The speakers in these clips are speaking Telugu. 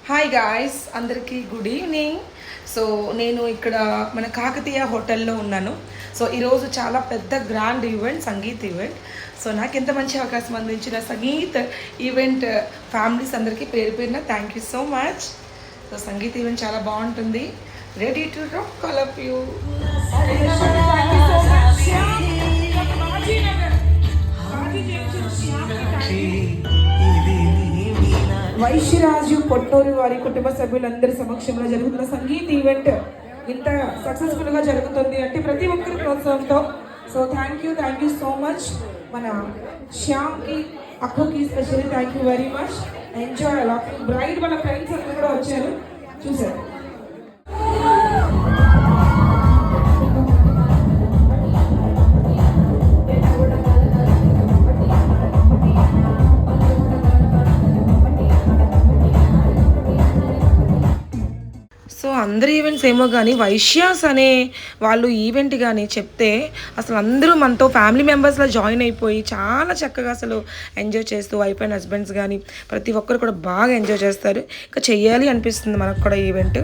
హాయ్ గాయ్స్, అందరికీ గుడ్ ఈవినింగ్. సో నేను ఇక్కడ మన కాకతీయ హోటల్లో ఉన్నాను. సో ఈరోజు చాలా పెద్ద grand event, sangeet event. So నాకు ఎంత మంచి అవకాశం అందించిన సంగీత్ ఈవెంట్ ఫ్యామిలీస్ అందరికీ పేరు పేరున thank you so much. So sangeet event చాలా బాగుంటుంది. Ready to rock all of you. Vaishyaraju Potnuru వారి కుటుంబ సభ్యులందరి సమక్షంలో జరుగుతున్న సంగీత్ ఈవెంట్ ఇంత సక్సెస్ఫుల్గా జరుగుతుంది అంటే ప్రతి ఒక్కరి ప్రోత్సాహంతో. So thank you so much. మన శ్యామ్కి, అక్కుకి specially thank you very much. Enjoy అలా. బ్రైడ్ వాళ్ళ ఫ్రెండ్స్ అందరూ కూడా వచ్చారు, చూసారు. సో అందరు ఈవెంట్స్ ఏమో కానీ వైశ్యాస్ అనే వాళ్ళు ఈవెంట్ కానీ చెప్తే అసలు అందరూ మనతో ఫ్యామిలీ మెంబర్స్లో జాయిన్ అయిపోయి చాలా చక్కగా అసలు ఎంజాయ్ చేస్తూ, వైఫ్ అండ్ హస్బెండ్స్ కానీ ప్రతి ఒక్కరు కూడా బాగా ఎంజాయ్ చేస్తారు. ఇంకా చెయ్యాలి అనిపిస్తుంది మనకు కూడా ఈవెంట్.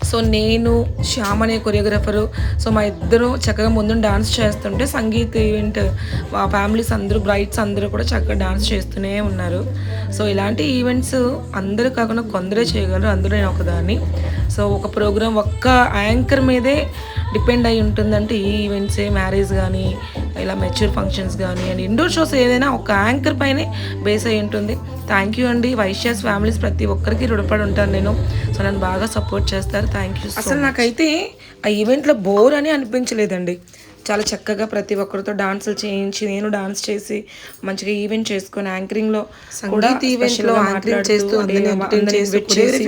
సో నేను శ్యామ్ అనే కొరియోగ్రాఫరు, సో మా ఇద్దరు చక్కగా ముందు డాన్స్ చేస్తుంటే సంగీత్ ఈవెంట్ మా ఫ్యామిలీస్ అందరూ, బ్రైడ్స్ అందరూ కూడా చక్కగా డాన్స్ చేస్తూనే ఉన్నారు. సో ఇలాంటి ఈవెంట్స్ అందరూ కాకుండా కొందరే చేయగలరు, అందులో నేను ఒకదాన్ని. సో ఒక ప్రోగ్రామ్ ఒక్క యాంకర్ మీదే డిపెండ్ అయి ఉంటుందంటే ఈ ఈవెంట్సే, మ్యారేజ్ కానీ ఇలా మెచ్యూర్ ఫంక్షన్స్ కానీ అండ్ ఇండోర్ షోస్ ఏదైనా ఒక యాంకర్ పైనే బేస్ అయి ఉంటుంది. థ్యాంక్ యూ అండి వైశ్యాస్ ఫ్యామిలీస్, ప్రతి ఒక్కరికి రుణపడి ఉంటాను నేను. సో నన్ను బాగా సపోర్ట్ చేస్తారు, థ్యాంక్ యూ. అసలు నాకైతే ఆ ఈవెంట్లో బోర్ అని అనిపించలేదండి. చాలా చక్కగా ప్రతి ఒక్కరితో డాన్సులు చేయించి, నేను డాన్స్ చేసి మంచిగా ఈవెంట్ చేసుకొని యాంకరింగ్లో సంగీత్ ఈవెంట్లో యాంకరింగ్ చేస్తూ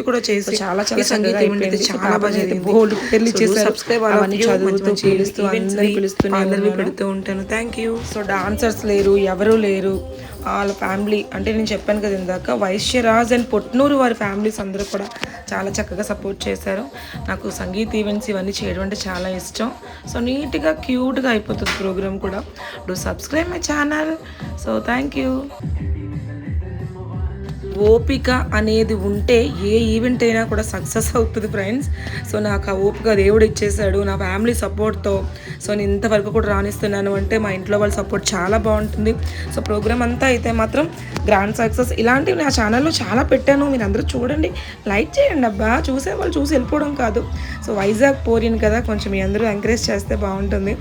కూడా చేసి చాలా చాలా సంగీత్ ఈవెంట్ చాలా బాగా బోల్డ్ పెళ్లి చేసి సబ్స్క్రైబ్ అవన్నీ చదువుతూ పిలుస్తూ అందరినీ పెడుతూ ఉంటాను. Thank you. సో డాన్సర్స్ లేరు, ఎవరూ లేరు, వాళ్ళ ఫ్యామిలీ అంటే నేను చెప్పాను కదా ఇందాక, వైశ్యరాజ్ అండ్ పొట్నూరు వారి ఫ్యామిలీస్ అందరూ కూడా చాలా చక్కగా సపోర్ట్ చేశారు. నాకు సంగీత్ ఈవెంట్స్ ఇవన్నీ చేయడం అంటే చాలా ఇష్టం. సో నీట్గా క్యూట్గా అయిపోతుంది ప్రోగ్రామ్ కూడా. Do subscribe my channel. So thank you. ఓపిక అనేది ఉంటే ఏ ఈవెంట్ అయినా కూడా సక్సెస్ అవుతుంది ఫ్రెండ్స్. సో నాకు ఆ ఓపిక దేవుడు ఇచ్చేసాడు నా ఫ్యామిలీ సపోర్ట్తో. సో నేను ఇంతవరకు కూడా రాణిస్తున్నాను అంటే మా ఇంట్లో వాళ్ళ సపోర్ట్ చాలా బాగుంటుంది. సో ప్రోగ్రామ్ అంతా అయితే మాత్రం గ్రాండ్ సక్సెస్. ఇలాంటివి నా ఛానల్లో చాలా పెట్టాను, మీరు అందరూ చూడండి, లైక్ చేయండి అబ్బా. చూసే వాళ్ళు చూసి వెళ్ళిపోవడం కాదు. సో వైజాగ్ పోరిన్ కదా, కొంచెం మీ అందరూ ఎంకరేజ్ చేస్తే బాగుంటుంది.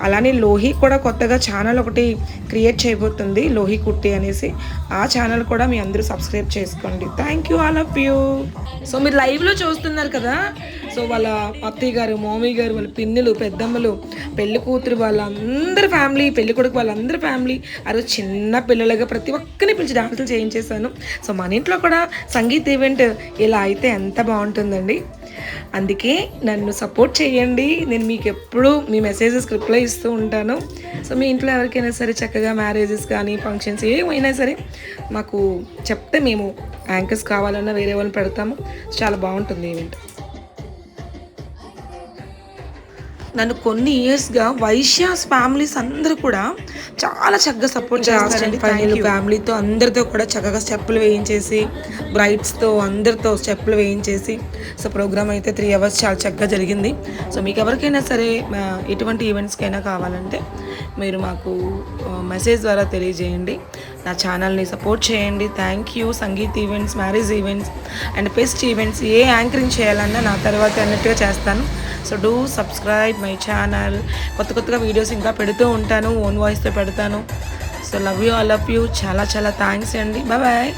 అలానే లోహి కూడా కొత్తగా ఛానల్ ఒకటి క్రియేట్ చేయబోతుంది, లోహి కుట్టి అనేసి. ఆ ఛానల్ కూడా మీ అందరూ సబ్స్క్రైబ్ చేసుకోండి. Thank you all of you. So మీరు లైవ్లో చూస్తున్నారు కదా, సో వాళ్ళ అత్తయ్య గారు, మమ్మీ గారు, వాళ్ళ పిన్నులు, పెద్దమ్మలు, పెళ్లి కూతురు వాళ్ళందరి ఫ్యామిలీ, పెళ్లి కొడుకు వాళ్ళందరి ఫ్యామిలీ, ఆ రోజు చిన్న పిల్లలుగా ప్రతి ఒక్కరిని పిలిచి డాన్సులు చేయించేశాను. సో మన ఇంట్లో కూడా సంగీత్ ఈవెంట్ ఇలా అయితే ఎంత బాగుంటుందండి. అందుకే నన్ను సపోర్ట్ చేయండి. నేను మీకు ఎప్పుడూ మీ మెసేజెస్ రిప్లై ఇస్తూ ఉంటాను. సో మీ ఇంట్లో ఎవరికైనా సరే చక్కగా మ్యారేజెస్ కానీ ఫంక్షన్స్ ఏమైనా సరే మాకు చెప్తే మేము యాంకర్స్ కావాలన్నా వేరే వాళ్ళని పెడతాము. చాలా బాగుంటుంది ఈవెంట్. నన్ను కొన్ని ఇయర్స్గా వైశ్యాస్ ఫ్యామిలీస్ అందరూ కూడా చాలా చక్కగా సపోర్ట్ చేస్తారండి. ఫ్యామిలీతో అందరితో కూడా చక్కగా స్టెప్పులు వేయించేసి, బ్రైడ్స్తో అందరితో స్టెప్పులు వేయించేసి, సో ప్రోగ్రామ్ అయితే 3 hours చాలా చక్కగా జరిగింది. సో మీకు ఎవరికైనా సరే ఎటువంటి ఈవెంట్స్కైనా కావాలంటే మీరు మాకు మెసేజ్ ద్వారా తెలియజేయండి. నా ఛానల్ని సపోర్ట్ చేయండి. Thank you. Sangeet events, marriage events and pest events A anchoring చేయాలన్నా నా తర్వాత అన్నట్టుగా చేస్తాను. So do subscribe my channel. కొత్తగా వీడియోస్ ఇంకా పెడుతూ ఉంటాను, ఓన్ వాయిస్తో పెడతాను. So love you all of you. చాలా చాలా థ్యాంక్స్ అండి. బాయ్.